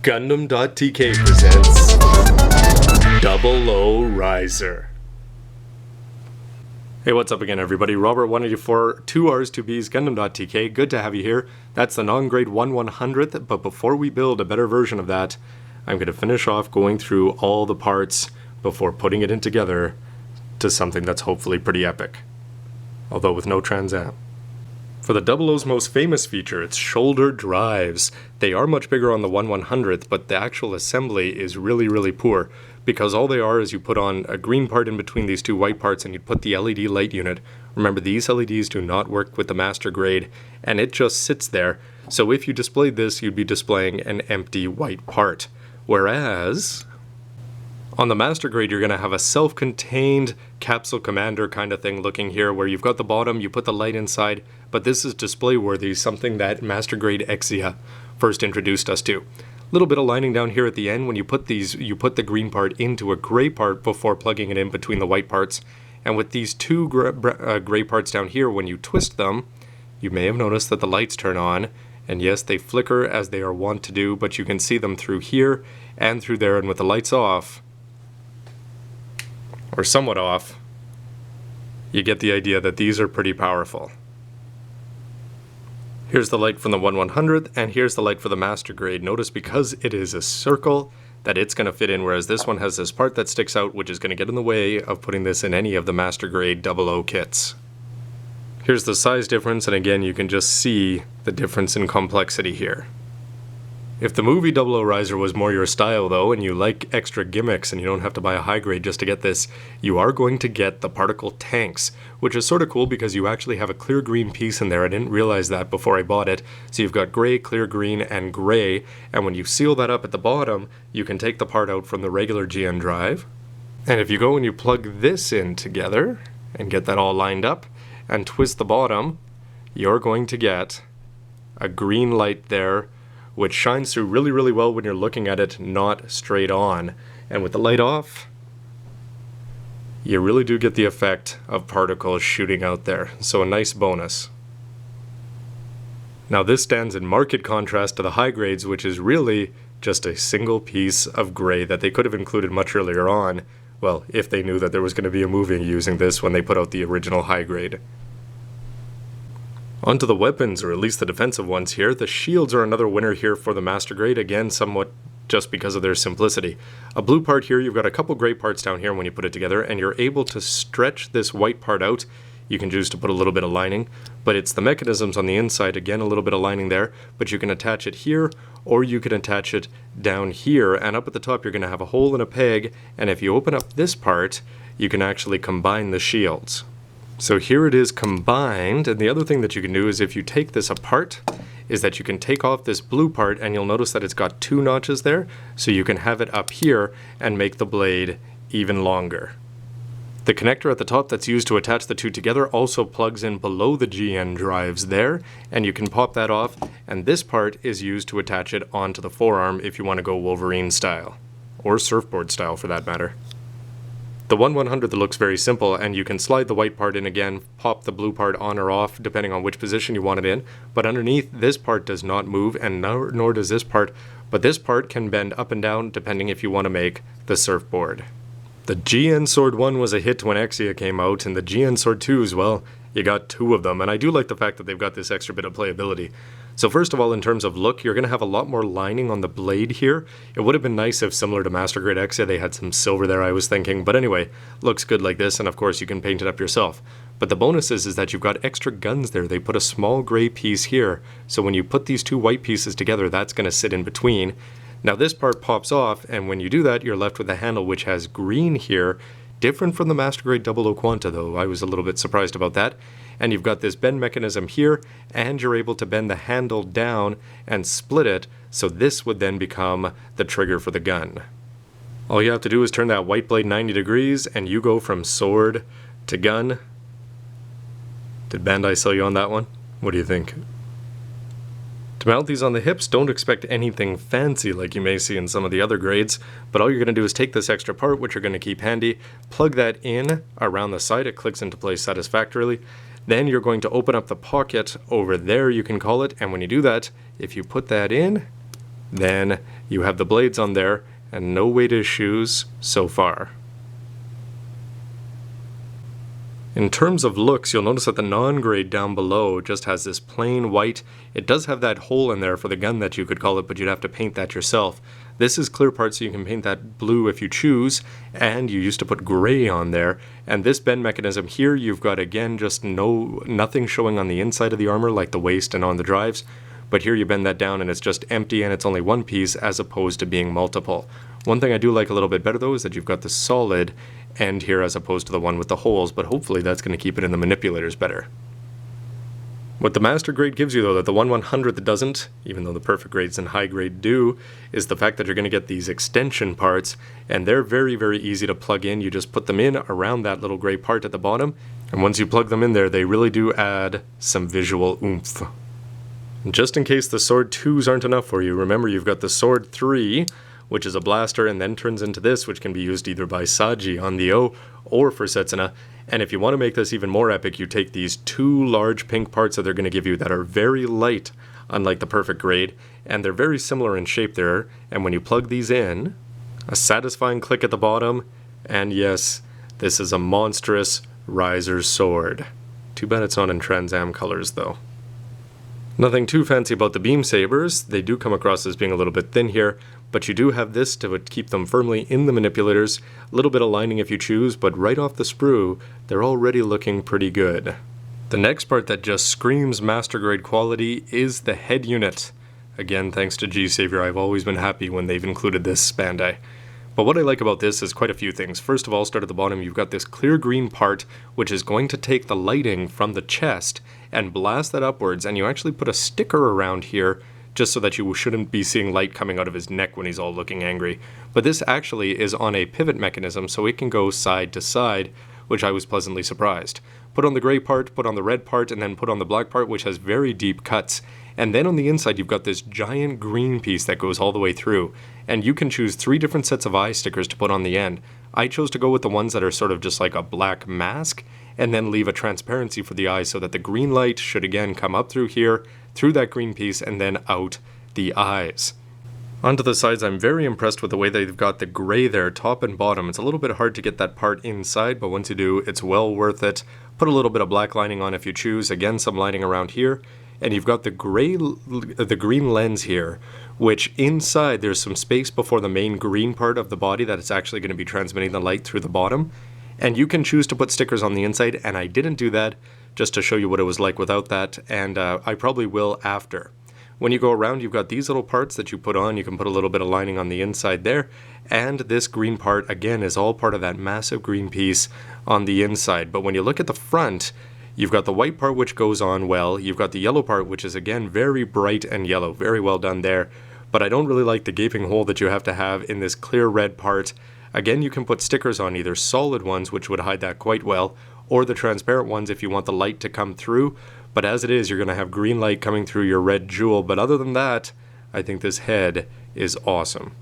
Gundam.tk presents Double O Riser. Hey, what's up again, everybody? Robert 184, 2Rs, 2Bs, Gundam.tk. Good to have you here. That's the non-grade 1/100th, but before we build a better version of that, I'm going to finish off going through all the parts before putting it in together to something that's hopefully pretty epic. Although with no Trans Am. For the 00's most famous feature, its shoulder drives. They are much bigger on the 1/100th, but the actual assembly is really poor, because all they are is you put on a green part in between these two white parts and you put the LED light unit. Remember, these LEDs do not work with the master grade, and it just sits there. So if you displayed this, you'd be displaying an empty white part. Whereas on the master grade, you're going to have a self-contained capsule commander kind of thing looking here, where you've got the bottom, you put the light inside, but this is display worthy, something that master grade Exia first introduced us to. A little bit of lining down here at the end. When you put these, you put the green part into a gray part before plugging it in between the white parts. And with these two gray parts down here, when you twist them, you may have noticed that the lights turn on. And yes, they flicker as they are wont to do, but you can see them through here and through there. And with the lights off, or somewhat off, you get the idea that these are pretty powerful. Here's the light from the 1/100th, and here's the light for the master grade. Notice, because it is a circle, that it's going to fit in, whereas this one has this part that sticks out, which is going to get in the way of putting this in any of the master grade 00 kits. Here's the size difference, and again, you can just see the difference in complexity here. If the movie 00 Riser was more your style though, and you like extra gimmicks and you don't have to buy a high grade just to get this, you are going to get the particle tanks, which is sort of cool because you actually have a clear green piece in there. I didn't realize that before I bought it. So you've got gray, clear green, and gray, and when you seal that up at the bottom, you can take the part out from the regular GN drive. And if you go and you plug this in together and get that all lined up and twist the bottom, you're going to get a green light there, which shines through really well when you're looking at it, not straight on. And with the light off, you really do get the effect of particles shooting out there. So a nice bonus. Now this stands in marked contrast to the high grades, which is really just a single piece of gray that they could have included much earlier on. Well, if they knew that there was going to be a movie using this when they put out the original high grade. Onto the weapons, or at least the defensive ones here. The shields are another winner here for the master grade, again somewhat just because of their simplicity. A blue part here, you've got a couple gray parts down here when you put it together, and you're able to stretch this white part out. You can choose to put a little bit of lining, but it's the mechanisms on the inside, again a little bit of lining there, but you can attach it here, or you can attach it down here, and up at the top you're going to have a hole and a peg, and if you open up this part, you can actually combine the shields. So here it is combined, and the other thing that you can do is if you take this apart, is that you can take off this blue part, and you'll notice that it's got two notches there, so you can have it up here and make the blade even longer. The connector at the top that's used to attach the two together also plugs in below the GN drives there, and you can pop that off, and this part is used to attach it onto the forearm if you want to go Wolverine style, or surfboard style for that matter. The 1/100 looks very simple, and you can slide the white part in again, pop the blue part on or off depending on which position you want it in, but underneath this part does not move, and nor does this part, but this part can bend up and down depending if you want to make the surfboard. The GN Sword 1 was a hit when Exia came out, and the GN Sword 2s, well, you got two of them, and I do like the fact that they've got this extra bit of playability. So first of all, in terms of look, you're going to have a lot more lining on the blade here. It would have been nice if, similar to Master Grade Exia, they had some silver there, I was thinking, but anyway, looks good like this, and of course you can paint it up yourself. But the bonus is that you've got extra guns there. They put a small gray piece here, so when you put these two white pieces together, that's going to sit in between. Now this part pops off, and when you do that, you're left with a handle which has green here, different from the Master Grade 00 Quanta though. I was a little bit surprised about that. And you've got this bend mechanism here, and you're able to bend the handle down and split it, so this would then become the trigger for the gun. All you have to do is turn that white blade 90 degrees, and you go from sword to gun. Did Bandai sell you on that one? What do you think? To mount these on the hips, don't expect anything fancy like you may see in some of the other grades, but all you're going to do is take this extra part, which you're going to keep handy, plug that in around the side, it clicks into place satisfactorily. Then you're going to open up the pocket over there, you can call it, and when you do that, if you put that in, Then you have the blades on there, and no weight issues so far. In terms of looks, you'll notice that the non-grade down below just has this plain white. It does have that hole in there for the gun that you could call it, but you'd have to paint that yourself. This is clear part, so you can paint that blue if you choose, and you used to put gray on there. And this bend mechanism here, you've got again just nothing showing on the inside of the armor like the waist and on the drives. But here you bend that down and it's just empty and it's only one piece as opposed to being multiple. One thing I do like a little bit better though is that you've got the solid end here as opposed to the one with the holes, but hopefully that's going to keep it in the manipulators better. What the master grade gives you though that the 1/100th doesn't, even though the perfect grades and high grade do, is the fact that you're going to get these extension parts, and they're very, very easy to plug in. You just put them in around that little gray part at the bottom, and once you plug them in there, they really do add some visual oomph. Just in case the sword 2s aren't enough for you, remember you've got the sword 3, which is a blaster and then turns into this, which can be used either by Saji on the O or for Setsuna. And if you want to make this even more epic, you take these 2 large pink parts that they're going to give you that are very light, unlike the perfect grade, and they're very similar in shape there. And when you plug these in, a satisfying click at the bottom, and yes, this is a monstrous riser sword. Too bad it's not in Trans Am colors though. Nothing too fancy about the beam sabers. They do come across as being a little bit thin here, but you do have this to keep them firmly in the manipulators. A little bit of lining if you choose, but right off the sprue, they're already looking pretty good. The next part that just screams master grade quality is the head unit. Again, thanks to G-Savior, I've always been happy when they've included this Bandai. But what I like about this is quite a few things. First of all, start at the bottom, you've got this clear green part, which is going to take the lighting from the chest and blast that upwards, and you actually put a sticker around here just so that you shouldn't be seeing light coming out of his neck when he's all looking angry. But this actually is on a pivot mechanism, so it can go side to side, which I was pleasantly surprised. Put on the gray part, put on the red part, and then put on the black part, which has very deep cuts. And then on the inside, you've got this giant green piece that goes all the way through. And you can choose 3 different sets of eye stickers to put on the end. I chose to go with the ones that are sort of just like a black mask, and then leave a transparency for the eyes so that the green light should again come up through here, through that green piece, and then out the eyes. Onto the sides, I'm very impressed with the way they've got the gray there, top and bottom. It's a little bit hard to get that part inside, but once you do, it's well worth it. Put a little bit of black lining on if you choose. Again, some lining around here. And you've got the green lens here, which inside there's some space before the main green part of the body that it's actually going to be transmitting the light through the bottom. And you can choose to put stickers on the inside, and I didn't do that just to show you what it was like without that, and I probably will after. When you go around, you've got these little parts that you put on. You can put a little bit of lining on the inside there, and this green part, again, is all part of that massive green piece on the inside. But when you look at the front, you've got the white part which goes on well, you've got the yellow part which is again very bright and yellow, very well done there, but I don't really like the gaping hole that you have to have in this clear red part. Again, you can put stickers on, either solid ones which would hide that quite well, or the transparent ones if you want the light to come through, but as it is, you're going to have green light coming through your red jewel. But other than that, I think this head is awesome.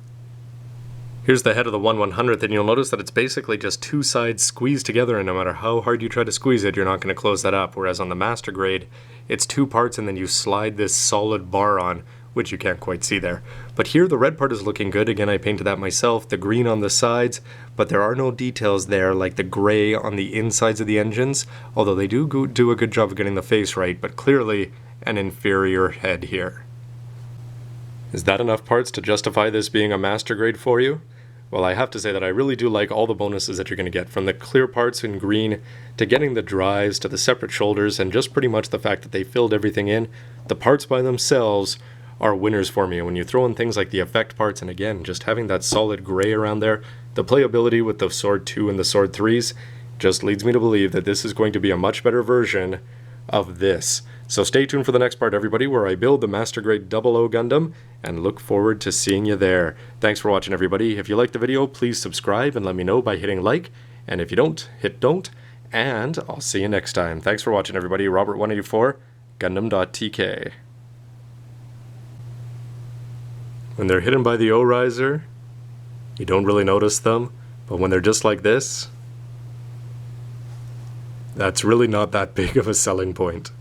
Here's the head of the 1/100th, and you'll notice that it's basically just 2 sides squeezed together, and no matter how hard you try to squeeze it, you're not going to close that up. Whereas on the master grade, it's 2 parts and then you slide this solid bar on, which you can't quite see there. But here the red part is looking good. Again, I painted that myself. The green on the sides, but there are no details there like the gray on the insides of the engines, although they do a good job of getting the face right, but clearly an inferior head here. Is that enough parts to justify this being a master grade for you? Well, I have to say that I really do like all the bonuses that you're going to get, from the clear parts in green, to getting the drives, to the separate shoulders, and just pretty much the fact that they filled everything in. The parts by themselves are winners for me, and when you throw in things like the effect parts, and again, just having that solid gray around there, the playability with the Sword 2 and the Sword 3s just leads me to believe that this is going to be a much better version of this. So stay tuned for the next part, everybody, where I build the Master Grade 00 Gundam, and look forward to seeing you there. Thanks for watching, everybody. If you liked the video, please subscribe and let me know by hitting like, and if you don't, hit don't, and I'll see you next time. Thanks for watching, everybody. Robert184, gundam.tk. When they're hidden by the O-riser, you don't really notice them, but when they're just like this, that's really not that big of a selling point.